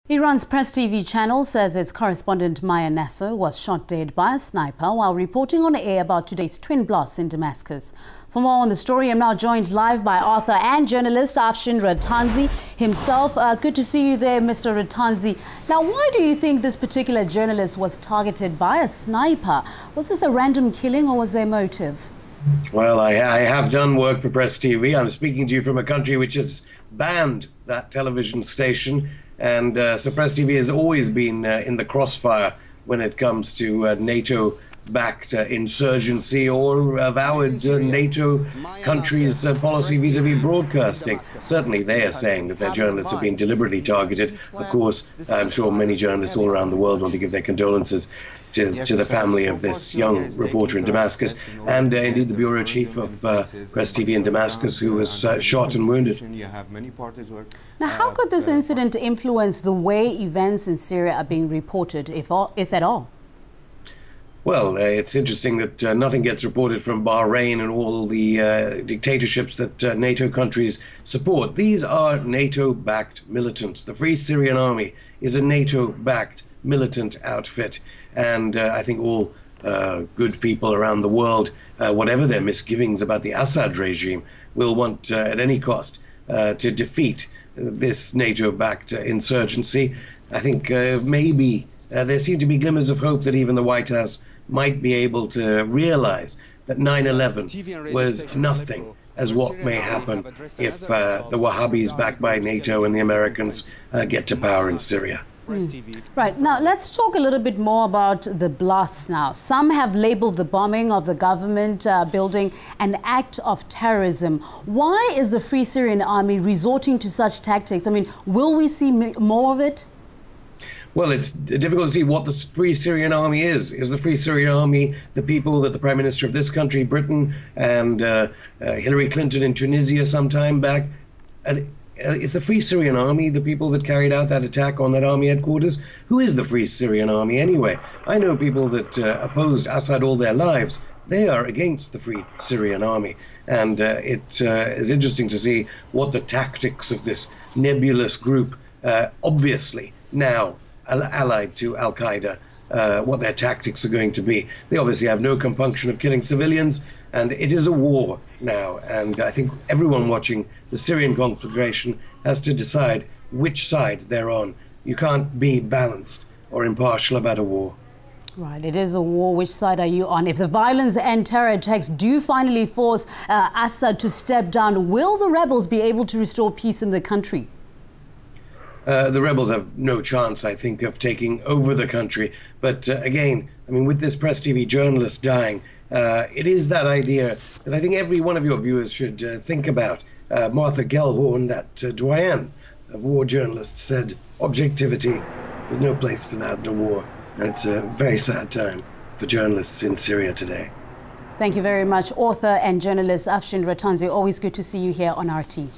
Iran's Press TV channel says its correspondent Maya Nasser was shot dead by a sniper while reporting on air about today's twin blasts in Damascus. For more on the story, I'm now joined live by author and journalist Afshin Rattanzi himself. Good to see you there, Mr. Rattanzi. Now, why do you think this particular journalist was targeted by a sniper? Was this a random killing or was there motive? Well, I have done work for Press TV. I'm speaking to you from a country which has banned that television station. And so Press TV has always been in the crossfire when it comes to NATO-backed insurgency or avowed NATO countries' policy vis-à-vis broadcasting. Certainly they are saying that their journalists have been deliberately targeted. Of course, I'm sure many journalists all around the world want to give their condolences to the family of this young reporter in Damascus, and indeed the bureau chief of Press TV in Damascus, who was shot and wounded. Now, how could this incident influence the way events in Syria are being reported, if at all? Well, it's interesting that nothing gets reported from Bahrain and all the dictatorships that NATO countries support. These are NATO-backed militants. The Free Syrian Army is a NATO-backed militant outfit. And I think all good people around the world, whatever their misgivings about the Assad regime, will want at any cost to defeat this NATO-backed insurgency. I think maybe there seem to be glimmers of hope that even the White House might be able to realize that 9/11 was nothing as what may happen if the Wahhabis backed by NATO and the Americans get to power in Syria. Right. Now, let's talk a little bit more about the blasts now. Some have labeled the bombing of the government building an act of terrorism. Why is the Free Syrian Army resorting to such tactics? I mean, will we see more of it? Well, it's difficult to see what the Free Syrian Army is. Is the Free Syrian Army the people that the Prime Minister of this country, Britain, and Hillary Clinton in Tunisia some time back? Is the Free Syrian Army the people that carried out that attack on that army headquarters? Who is the Free Syrian Army anyway? I know people that opposed Assad all their lives. They are against the Free Syrian Army. And it is interesting to see what the tactics of this nebulous group, obviously now allied to Al-Qaeda, what their tactics are going to be. They obviously have no compunction of killing civilians, and it is a war now. And I think everyone watching the Syrian conflagration has to decide which side they're on. You can't be balanced or impartial about a war. Right, it is a war. Which side are you on? If the violence and terror attacks do finally force Assad to step down, will the rebels be able to restore peace in the country? The rebels have no chance, I think, of taking over the country. But again, I mean, with this Press TV journalist dying, it is that idea that I think every one of your viewers should think about. Martha Gellhorn, that doyen of war journalists, said objectivity, there's no place for that in a war. And it's a very sad time for journalists in Syria today. Thank you very much, author and journalist Afshin Rattanzi. Always good to see you here on RT.